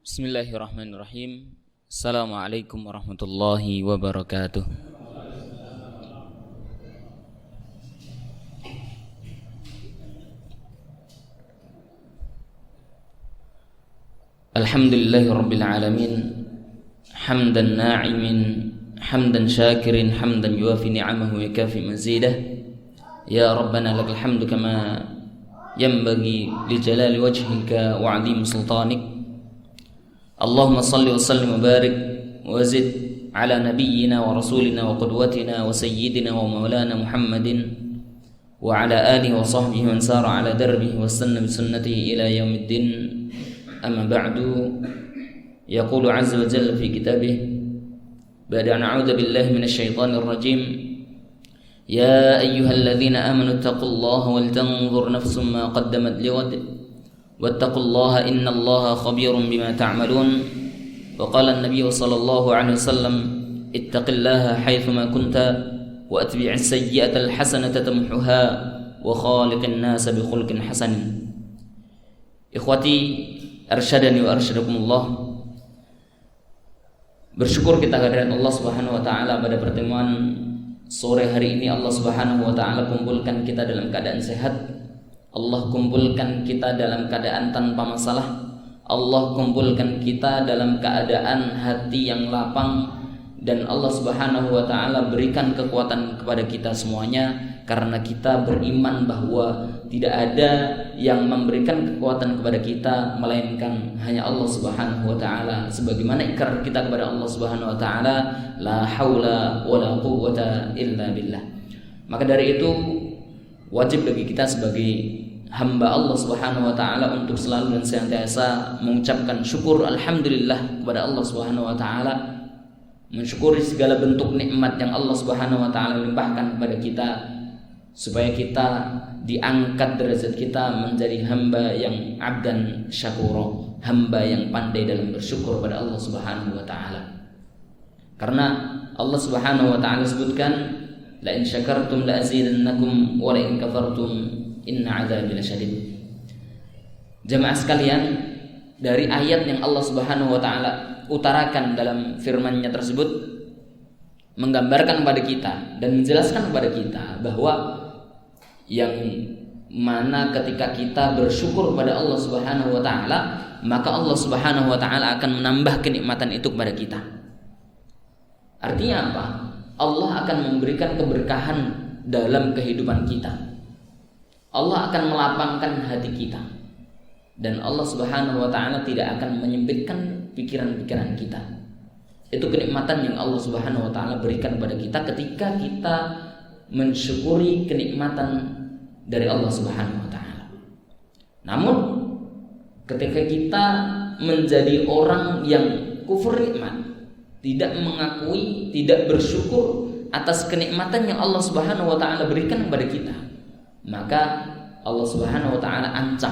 Bismillahirrahmanirrahim. Assalamualaikum warahmatullahi wabarakatuh. Alhamdulillahi rabbil alamin. Hamdan na'imin, hamdan syakirin, hamdan yuafi ni'amahu wa yakafi mazidah. Ya Rabbana lakal hamdu kama yanbaghi li jalali wajhika wa 'azimi sultanik. Allahumma salli wa sallim wa barik wa zid ala nabiyyina wa rasulina wa qudwatina wa sayyidina wa maulana Muhammadin wa ala alihi wa sahbihi man sara ala darbihi wa sanna bi sunnatihi ila yaumiddin. Amma ba'du. Yaqulu 'azza wa jalla fi kitabih ba'da an a'udzu billahi minasy syaithanir rajim. Ya ayyuhalladzina amanu taqullaha wal tanzur nafsum ma qaddamat lighad wattaqullaha innallaha khabirum bima ta'malun. Wa qala an-nabiy sallallahu alaihi wasallam ittaqillaha haitsuma kunta wa atbi'is sayyi'ata al-hasanata tamhuha wa khaliqin nasa bi khuluqin hasan. Ikhwati arsyadani wa arsyadakumullah. Bersyukur kita kehadirat Allah Subhanahu wa taala pada pertemuan sore hari ini. Allah Subhanahu wa taala kumpulkan kita dalam keadaan sehat. Allah kumpulkan kita dalam keadaan tanpa masalah. Allah kumpulkan kita dalam keadaan hati yang lapang. Dan Allah Subhanahu wa ta'ala berikan kekuatan kepada kita semuanya, karena kita beriman bahwa tidak ada yang memberikan kekuatan kepada kita melainkan hanya Allah Subhanahu wa ta'ala. Sebagaimana ikrar kita kepada Allah Subhanahu wa ta'ala, la haula wa la quwwata illa billah. Maka dari itu wajib bagi kita sebagai hamba Allah Subhanahu wa taala untuk selalu dan senantiasa mengucapkan syukur alhamdulillah kepada Allah Subhanahu wa taala, mensyukuri segala bentuk nikmat yang Allah Subhanahu wa taala limpahkan kepada kita, supaya kita diangkat derajat kita menjadi hamba yang abdan syakura, hamba yang pandai dalam bersyukur pada Allah Subhanahu wa taala. Karena Allah Subhanahu wa taala sebutkan, la in syakartum la azidannakum wa la in kafartum inna adzabi lasyadid. Jemaah sekalian, dari ayat yang Allah Subhanahu wa taala utarakan dalam firman-Nya tersebut menggambarkan kepada kita dan menjelaskan kepada kita bahwa yang mana ketika kita bersyukur kepada Allah Subhanahu wa taala, maka Allah Subhanahu wa taala akan menambah kenikmatan itu kepada kita. Artinya apa? Allah akan memberikan keberkahan dalam kehidupan kita. Allah akan melapangkan hati kita, dan Allah Subhanahu wa taala tidak akan menyempitkan pikiran-pikiran kita. Itu kenikmatan yang Allah Subhanahu wa taala berikan kepada kita ketika kita mensyukuri kenikmatan dari Allah Subhanahu wa taala. Namun ketika kita menjadi orang yang kufur nikmat, tidak mengakui, tidak bersyukur atas kenikmatan yang Allah Subhanahu wa taala berikan kepada kita, maka Allah Subhanahu wa taala ancam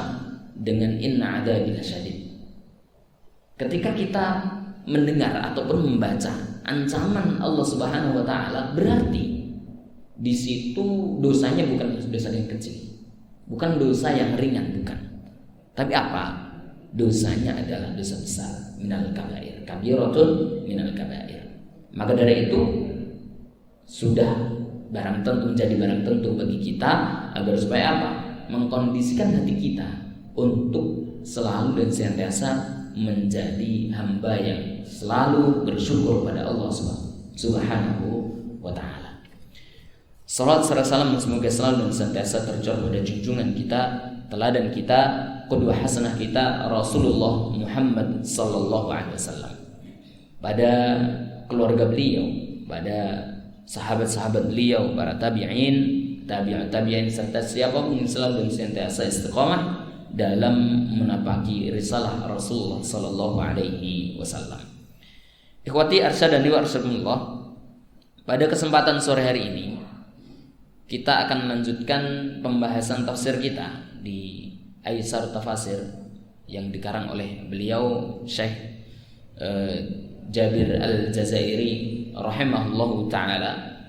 dengan inna adzabi lasyadid. Ketika kita mendengar ataupun membaca ancaman Allah Subhanahu wa taala, berarti di situ dosanya bukan dosa yang kecil, bukan dosa yang ringan, bukan. Tapi apa? Dosanya adalah dosa besar, minal kabair, kabiratun minal kabair. Maka dari itu sudah barang tentu, menjadi barang tentu bagi kita agar supaya apa? Mengkondisikan hati kita untuk selalu dan senantiasa menjadi hamba yang selalu bersyukur pada Allah Subhanahu wa taala. Salawat serta salam semoga selalu dan senantiasa tercurah pada junjungan kita, teladan kita, qudwah hasanah kita, Rasulullah Muhammad sallallahu alaihi wasallam, pada keluarga beliau, pada sahabat-sahabat beliau, para tabi'in, tabi'in serta siapapun yang selalu dan senantiasa istiqamah dalam menapaki risalah Rasulullah sallallahu alaihi wasallam. Ikhwati arsyadani wa arsyadakumullah. Pada kesempatan sore hari ini kita akan melanjutkan pembahasan tafsir kita di Aisar Tafasir yang dikarang oleh beliau Syekh Jabir Al-Jazairi rahimahullahu ta'ala.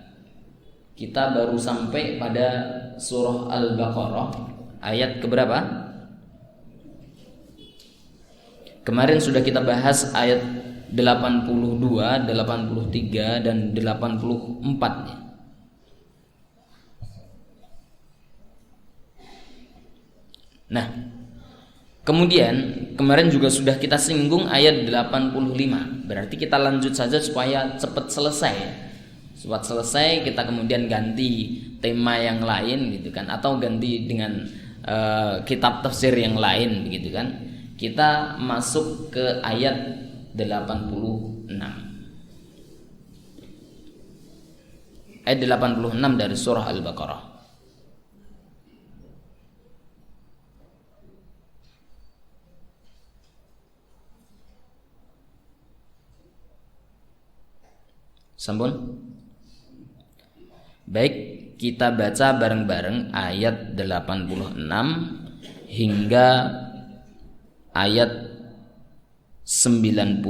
Kita baru sampai pada surah Al-Baqarah ayat keberapa? Kemarin sudah kita bahas ayat 82, 83 dan 84. Nah, kemudian kemarin juga sudah kita singgung ayat 85. Berarti kita lanjut saja supaya cepat selesai. Cepat selesai, kita kemudian ganti tema yang lain gitu kan, atau ganti dengan kitab tafsir yang lain gitu kan. Kita masuk ke ayat 86. Ayat 86 dari surah Al-Baqarah. Sampun? Baik, kita baca bareng-bareng ayat 86 hingga ayat 91.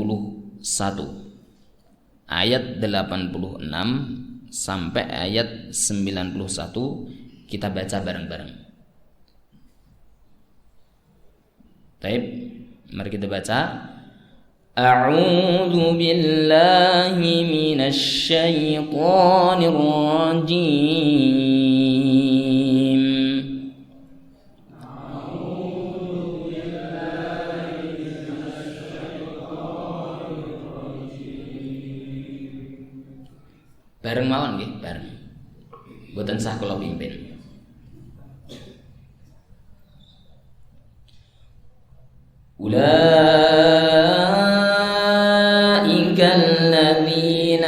Ayat 86 sampai ayat 91 kita baca bareng-bareng. Baik, mari kita baca. A'udzu billahi minasy syaithanir rajim. Bareng mawon nggih, bareng. Mboten sah kula pimpin.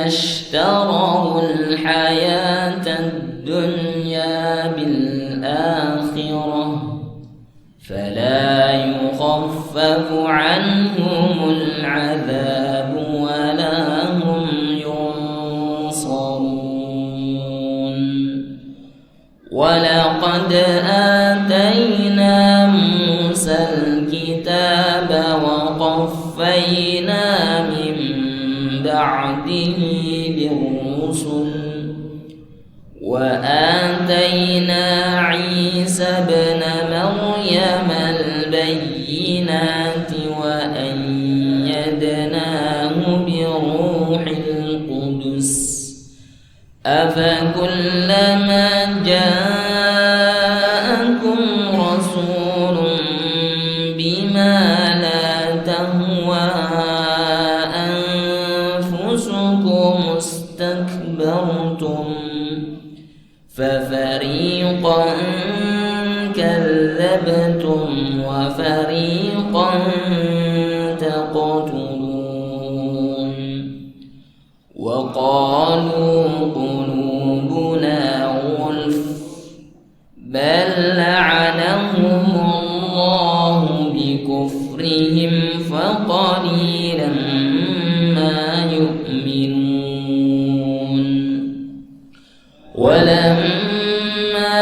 اشتروا الحياة الدنيا بالآخرة فلا يخفف عنهم العذاب ولا هم ينصرون ولقد آتينا موسى الكتاب وقفينا من بعده بالرسل وآتينا عيسى ابن مريم البينات وأيدناه بروح القدس أفكلما جاءكم رسول بما لا تهوى استكبرتم ففريقا كذبتم وفريقا تقتلون وقالوا قلوبنا غلف بل لعنهم الله بكفرهم فقليلا ما يؤمنون ولما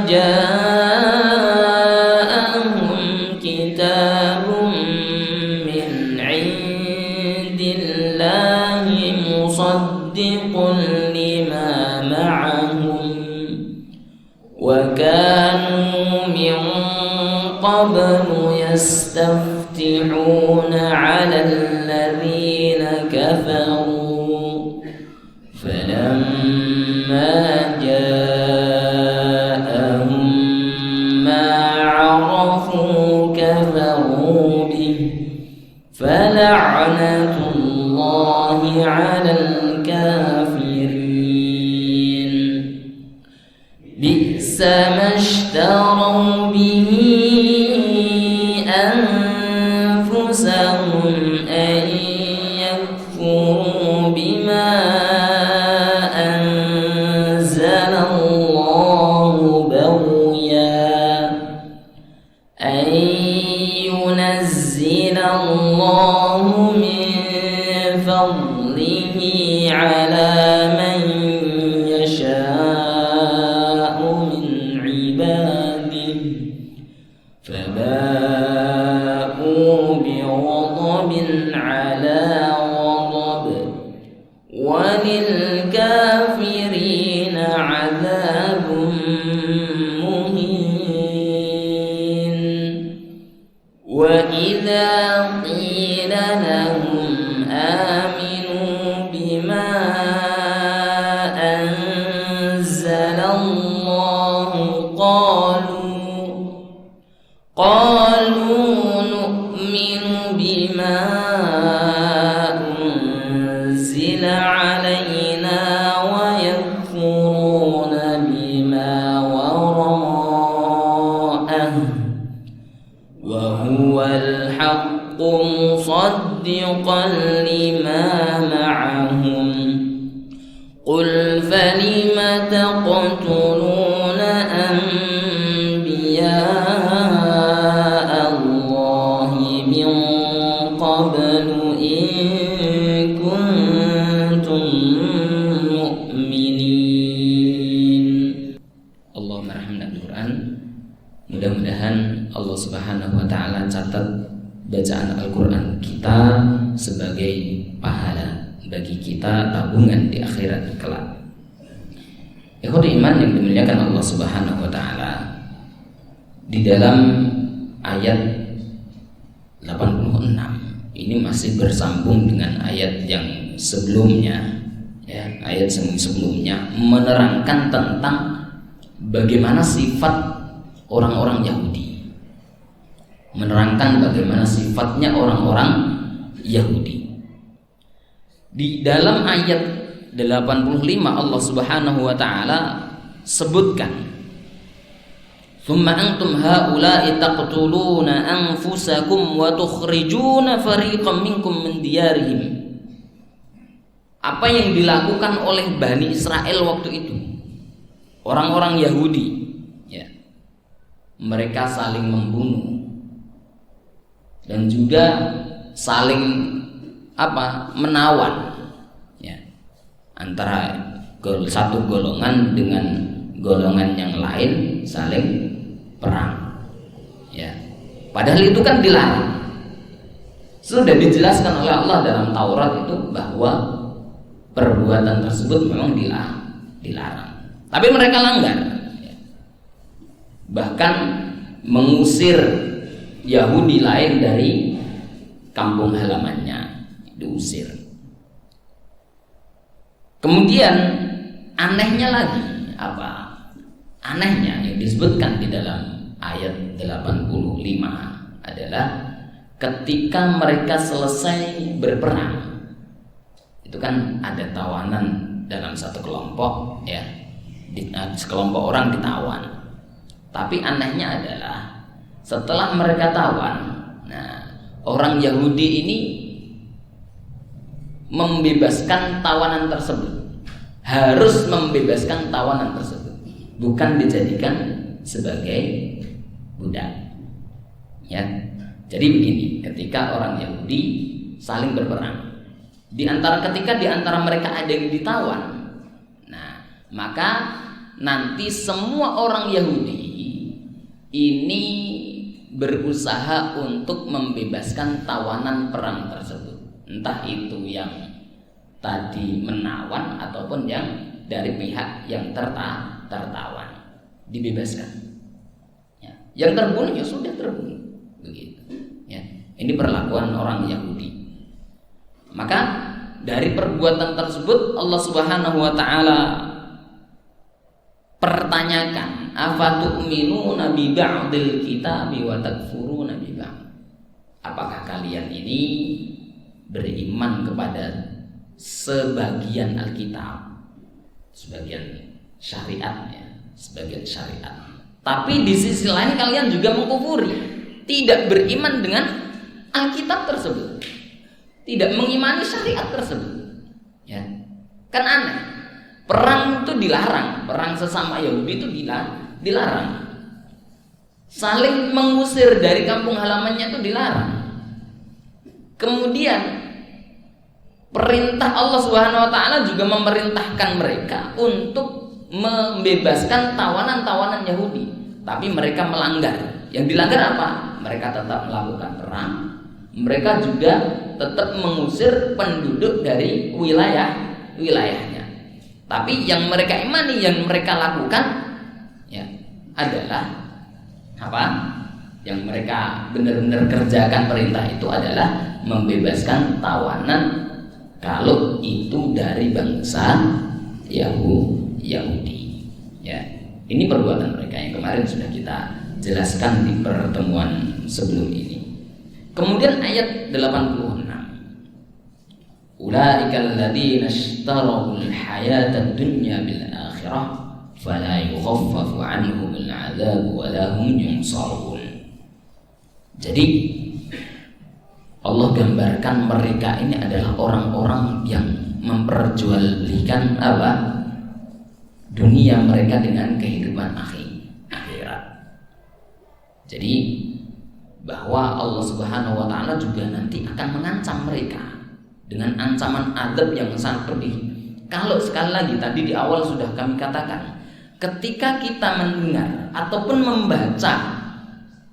جاءهم كتاب من عند الله مصدق لما معهم وكانوا من قبل يستفتحون على الذين كفروا فلما جاءهم ما عرفوا كفروا به فلعنة الله على الكافرين بئس ما اشتروا به أنفسهم أن يكفروا بما أنزل الله بغيا أن ينزل الله من فضله على من يشاء من عباده فباءوا بغضب على غضب وللكافرين عذاب مهين وإذا قيل أنزل علينا ويكفرون بما وراءه وهو الحق مصدقا لما معهم قل فلم تقتلون أنبياء الله من قبل إن كنتم مؤمنين. اللهم ارحمنا بالقرآن. Mudah-mudahan Allah Subhanahu wa taala catat bacaan Al-Qur'an kita sebagai pahala bagi kita, tabungan di akhirat kelak. Ikhwati iman yang dimuliakan Allah Subhanahu wa taala, di dalam ayat 86 ini masih bersambung dengan ayat yang sebelumnya, ya, ayat sebelumnya menerangkan tentang bagaimana sifat orang-orang Yahudi, menerangkan bagaimana sifatnya orang-orang Yahudi. Di dalam ayat 85 Allah Subhanahu wa taala sebutkan, "Tsumma antum haula'i taqtuluna anfusakum wa tukhrijuna fariqam minkum min diyarihim." Apa yang dilakukan oleh Bani Israel waktu itu, orang-orang Yahudi, ya, mereka saling membunuh dan juga saling menawan, ya, antara satu golongan dengan golongan yang lain, saling perang, ya. Padahal itu kan dilarang. Sudah dijelaskan oleh Allah dalam Taurat itu bahwa perbuatan tersebut memang dilarang. Tapi mereka langgar, ya. Bahkan mengusir Yahudi lain dari kampung halamannya, diusir. Kemudian anehnya lagi, anehnya yang disebutkan di dalam ayat 85 adalah ketika mereka selesai berperang, itu kan ada tawanan dalam satu kelompok, ya, sekelompok orang ditawan. Tapi anehnya adalah setelah mereka tawan, nah, orang Yahudi ini membebaskan tawanan tersebut, harus membebaskan tawanan tersebut, bukan dijadikan sebagai budak, ya. Jadi begini, ketika orang Yahudi saling berperang, ketika di antara mereka ada yang ditawan, nah, maka nanti semua orang Yahudi ini berusaha untuk membebaskan tawanan perang tersebut, entah itu yang tadi menawan ataupun yang dari pihak yang tertawan, dibebaskan, ya. Yang terbunuh ya sudah terbunuh, begitu, ya. Ini perlakuan orang Yahudi. Maka dari perbuatan tersebut Allah Subhanahu wa taala pertanyakan, afatu'minuna bi ba'dil kitabi wa takfuruna bi ba'd. Apakah kalian ini beriman kepada sebagian Alkitab, sebagian syariatnya, sebagian syariat, tapi di sisi lain kalian juga mengkufuri, tidak beriman dengan Alkitab tersebut, tidak mengimani syariat tersebut, ya. Kan aneh. Perang itu dilarang, perang sesama Yahudi itu dilarang. Saling mengusir dari kampung halamannya itu dilarang. Kemudian perintah Allah Subhanahu wa taala juga memerintahkan mereka untuk membebaskan tawanan-tawanan Yahudi, tapi mereka melanggar. Yang dilanggar apa? Mereka tetap melakukan perang. Mereka juga tetap mengusir penduduk dari wilayahnya. Tapi yang mereka imani, yang mereka lakukan, ya, adalah apa? Yang mereka benar-benar kerjakan perintah itu adalah membebaskan tawanan, kalau itu dari bangsa Yahudi. Ya, ini perbuatan mereka yang kemarin sudah kita jelaskan di pertemuan sebelum ini. Kemudian ayat 86, Ulaikal ladzina ishtarawul hayatad dunya bil akhirah fala yukhaffafu 'anhumul 'adzab wa la hum yunsarun. Jadi Allah gambarkan mereka ini adalah orang-orang yang memperjualbelikan apa? Dunia mereka dengan kehidupan akhirat. Jadi bahwa Allah Subhanahu wa taala juga nanti akan mengancam mereka dengan ancaman azab yang sangat pedih. Kalau sekali lagi tadi di awal sudah kami katakan, ketika kita mendengar ataupun membaca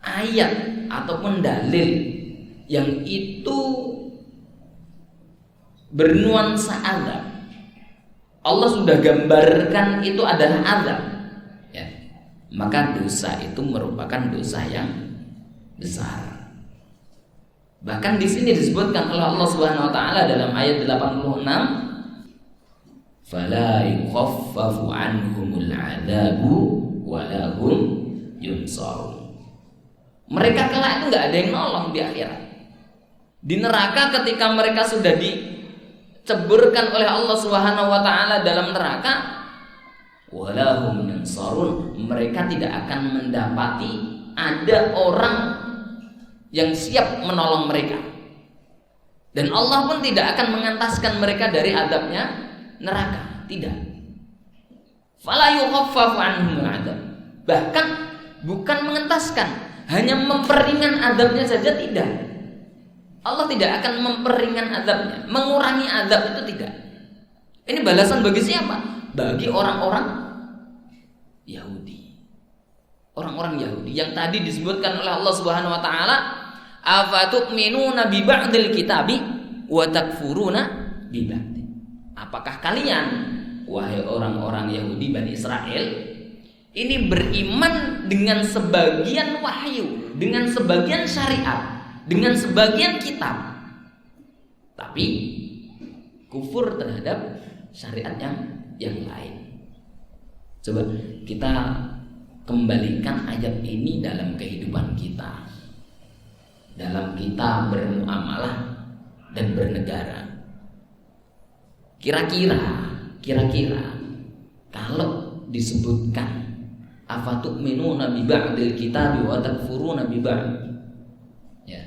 ayat ataupun dalil yang itu bernuansa azab, Allah sudah gambarkan itu adalah azab, ya, maka dosa itu merupakan dosa yang besar. Bahkan di sini disebutkan oleh Allah Subhanahu wa taala dalam ayat 86, fala yukhaffafu anhumul 'adzabu wa la hum yunsarun. Mereka kelak itu enggak ada yang nolong di akhirat. Di neraka ketika mereka sudah diceburkan oleh Allah Subhanahu wa taala dalam neraka, wa la hum yunsarun, mereka tidak akan mendapati ada orang yang siap menolong mereka. Dan Allah pun tidak akan mengentaskan mereka dari azabnya neraka, tidak. Fala yukhaffafu anhum adzab. Bahkan bukan mengentaskan, hanya memperingan azabnya saja tidak. Allah tidak akan memperingan azabnya, mengurangi azab itu tidak. Ini balasan bagi siapa? Bagi orang-orang Yahudi. Orang-orang Yahudi yang tadi disebutkan oleh Allah Subhanahu wa taala, afatu'minuna bi ba'dil kitabi wa takfuruna bi ba'd. Apakah kalian, wahai orang-orang Yahudi Bani Israel, ini beriman dengan sebagian wahyu, dengan sebagian syariat, dengan sebagian kitab, tapi kufur terhadap syariat yang lain? Coba kita kembalikan ayat ini dalam kehidupan kita, dalam kita bermuamalah dan bernegara. Kira-kira kalau disebutkan afatu'minuna bi ba'dil kitabi wa takfuruna bi ba'd, ya,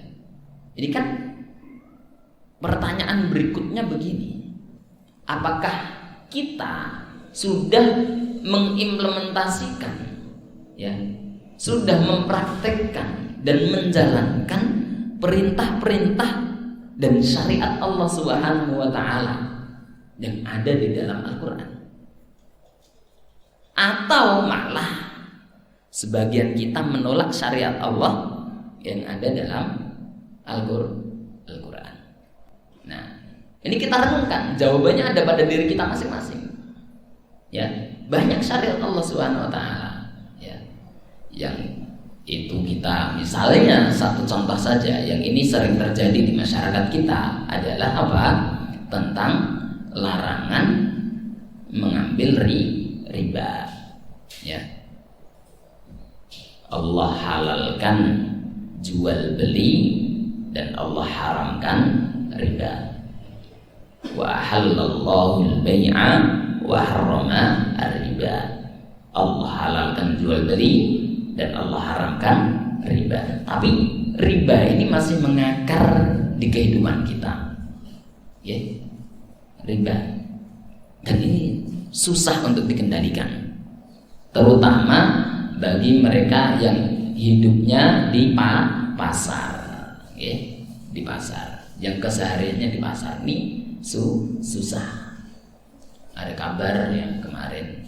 ini kan pertanyaan berikutnya begini: apakah kita sudah mengimplementasikan, ya, sudah mempraktekkan dan menjalankan perintah-perintah dan syariat Allah Subhanahu wa taala yang ada di dalam Al-Quran? Atau malah sebagian kita menolak syariat Allah yang ada dalam Al-Quran? Nah, ini kita renungkan, jawabannya ada pada diri kita masing-masing. Ya, banyak syariat Allah Subhanahu wa taala, ya, yang itu kita, misalnya satu contoh saja yang ini sering terjadi di masyarakat kita adalah apa? Tentang larangan mengambil riba, ya. Allah halalkan jual beli dan Allah haramkan riba. Wa halallahu al-bai'a wa harrama ar-riba. Allah halalkan jual beli dan Allah haramkan riba. Tapi riba ini masih mengakar di kehidupan kita, ya, riba. Dan ini susah untuk dikendalikan, terutama bagi mereka yang hidupnya di pasar, ya, di pasar, yang kesehariannya di pasar. Ini susah. Ada kabar yang kemarin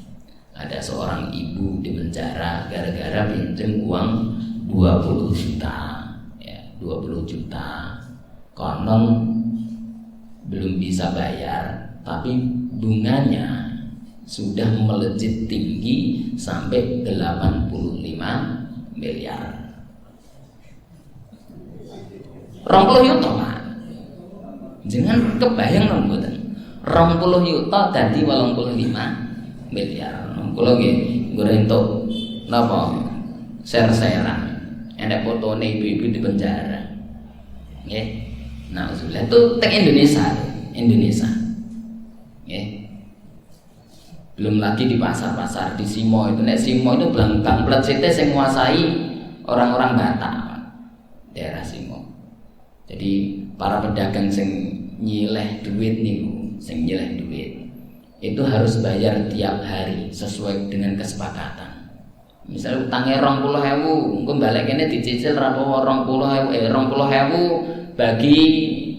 ada seorang ibu di penjara gara-gara pinjam uang 20 juta, ya, 20 juta. Konon belum bisa bayar, tapi bunganya sudah melejit tinggi sampai 85 miliar. 20 yuto, Pak. Jangan kebayang dong mboten. 20 yuto dadi 85 miliar. Kula nggih entuk napa? Share-sharean. Enek fotone ibu-ibu di penjara. Nggih. Nah, itu teng Indonesia. Indonesia. Belum lagi di pasar-pasar, di Simo itu. Nek Simo itu Bang Plet yang menguasai orang-orang Batak, daerah Simo. Jadi para pedagang sing nyileh duit niku, sing nyileh duit itu harus bayar tiap hari sesuai dengan kesepakatan. Misalnya utangnya 20.000, engko balik kene dicicil ra apa 20.000 bagi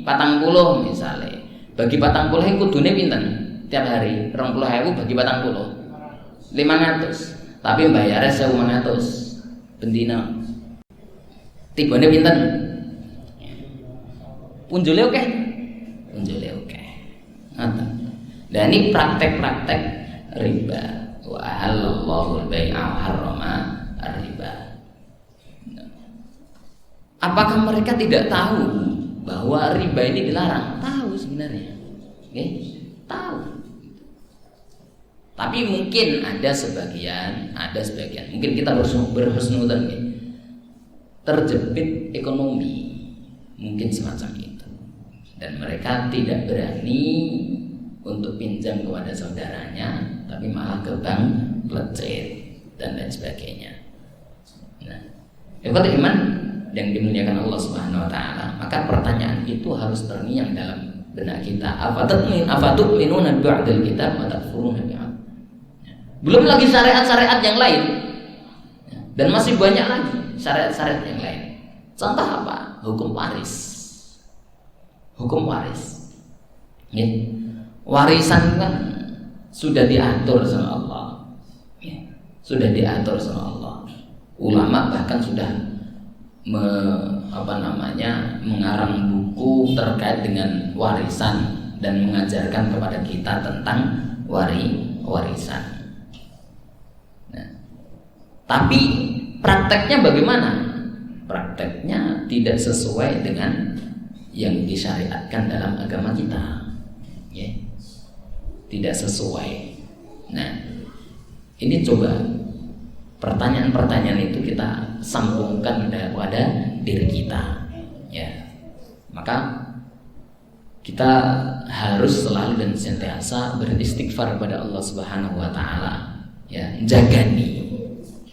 40 misalnya. Bagi 40 kudune pinten? Tiap hari 20.000 bagi 40 500, tapi bayarnya 1.500 bendina. Tibane pinten? Punjule oke. Punjule oke. Ngoten. Lah ini praktek-praktek riba. Wa halallahu al-bai'a wa harrama ar-riba. Apakah mereka tidak tahu bahwa riba ini dilarang? Tahu sebenarnya. Tahu. Tapi mungkin ada sebagian, mungkin kita berhusnudzon terjepit ekonomi, mungkin semacam itu, dan mereka tidak berani untuk pinjam kepada saudaranya, tapi malah ke bank plecet dan lain sebagainya. Nah, ikhwat iman yang dimuliakan Allah Subhanahu wa taala, maka pertanyaan itu harus terngiang dalam benak kita. Afatu'minuna ba'dal kitab wa takfuruna bi'ad. Belum lagi syariat-syariat yang lain, dan masih banyak lagi syariat-syariat yang lain. Contoh apa? Hukum waris. Warisan kan sudah diatur sama Allah. Sudah diatur sama Allah. Ulama bahkan sudah mengarang buku terkait dengan warisan dan mengajarkan kepada kita tentang warisan. Tapi prakteknya bagaimana? Prakteknya tidak sesuai dengan yang disyariatkan dalam agama kita, tidak sesuai. Nah, ini coba pertanyaan-pertanyaan itu kita sambungkan pada diri kita, Maka kita harus selalu dan senantiasa beristighfar kepada Allah Subhanahu wa taala, jagani.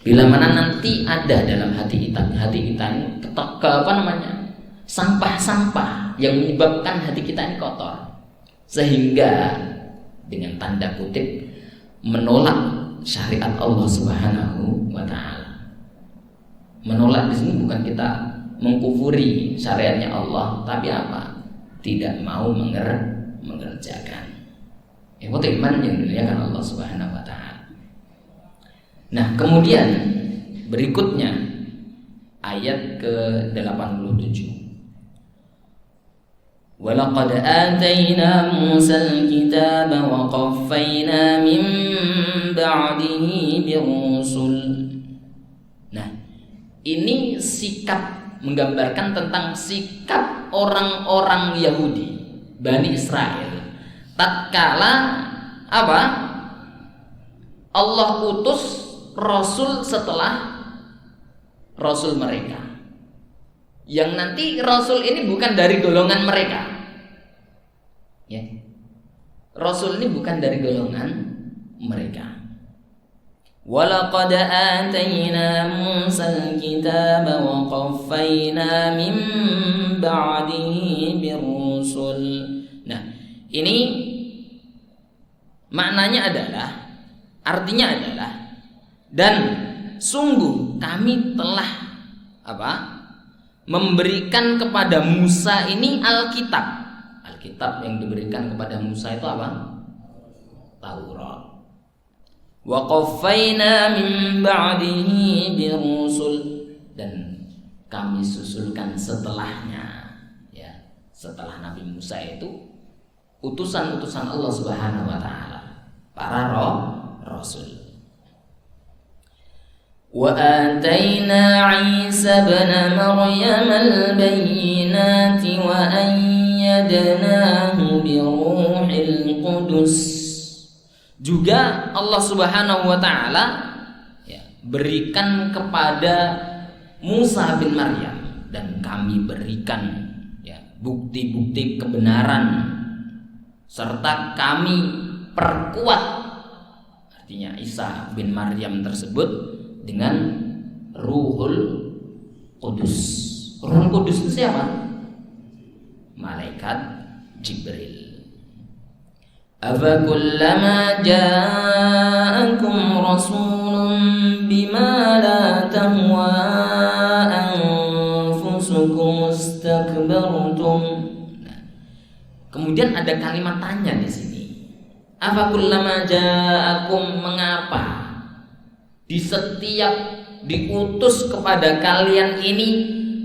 Bila mana nanti ada dalam hati kita ini sampah-sampah yang menyebabkan hati kita ini kotor, sehingga dengan tanda kutip menolak syariat Allah Subhanahu wa taala. Menolak di sini bukan kita mengkufuri syariatnya Allah, tapi apa? Tidak mau mengerjakan. Ikhwat iman yang dimuliakan Allah Subhanahu wa taala. Nah, kemudian berikutnya ayat ke-87. Walaqad atayna Musal kitaba wa qaffayna min ba'dihi birusul. Nah, ini sikap menggambarkan tentang sikap orang-orang Yahudi, Bani Israel. Tatkala apa? Allah utus Rasul setelah Rasul mereka, yang nanti Rasul ini bukan dari golongan mereka, Rasul ini bukan dari golongan mereka. Walaqad atayna Musal kitaba wa qaffayna min ba'dihi birusul. Nah, ini maknanya adalah, artinya adalah, dan sungguh kami telah memberikan kepada Musa ini Alkitab. Alkitab yang diberikan kepada Musa itu apa? Taurat. Wa qaffayna min ba'dihi birusul, dan kami susulkan setelahnya, setelah Nabi Musa itu utusan-utusan Allah Subhanahu wa taala, para rasul. Wa atayna Isa ibn Maryam al-bayyinati wa ayyadnahu bi ruhil qudus. Juga Allah Subhanahu wa taala berikan kepada Musa bin Maryam, dan kami berikan bukti-bukti kebenaran serta kami perkuat, artinya Isa bin Maryam tersebut dengan Ruhul Kudus. Ruhul Kudus itu siapa? Malaikat Jibril. Afa kullama ja'akum rasulun bima la tahwa anfusukum istakbartum. Kemudian ada kalimat tanya di sini. Afa kullama ja'akum, mengapa di setiap diutus kepada kalian ini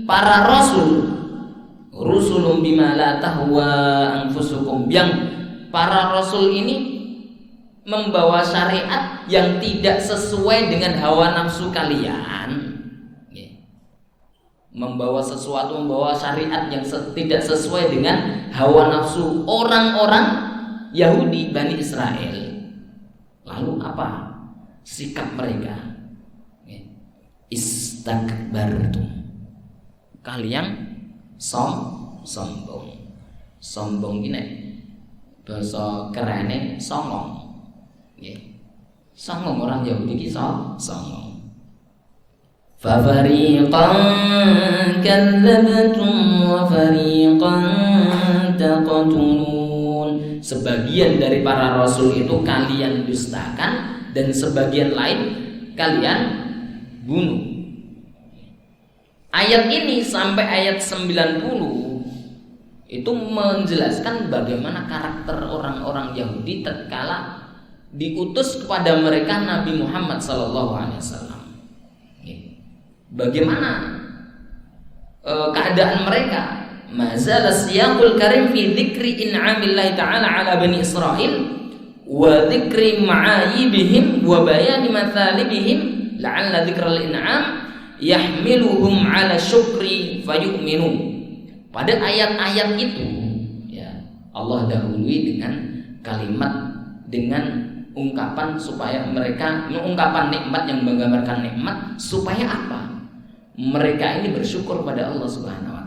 para rasul, rusulun bima la tahwa anfusukum, yang para rasul ini membawa syariat yang tidak sesuai dengan hawa nafsu kalian, membawa sesuatu, membawa syariat yang tidak sesuai dengan hawa nafsu orang-orang Yahudi Bani Israel. Lalu apa sikap mereka? Istakbartum, kalian sombong. Sombong ini bahasa kerennya songong. Songong, orang Yahudi ki songong. Fa fariqan kadzdzabtum wa fariqan taqtulun. Sebagian dari para rasul itu kalian dustakan dan sebagian lain kalian bunuh. Ayat ini sampai ayat 90 itu menjelaskan bagaimana karakter orang-orang Yahudi tatkala diutus kepada mereka Nabi Muhammad SAW. Bagaimana keadaan mereka? Mazal siyaqul karim fi dzikri in'amillahi ta'ala 'ala bani Israil wa dzikri ma'ayibihim wa bayani mathalibihim la'alla dzikral in'am yahmiluhum 'ala syukri fayu'minu. Pada ayat-ayat itu ya, Allah dahului dengan kalimat, dengan ungkapan supaya mereka mengungkapkan nikmat yang menggambarkan nikmat supaya apa? Mereka ini bersyukur pada Allah Subhanahu wa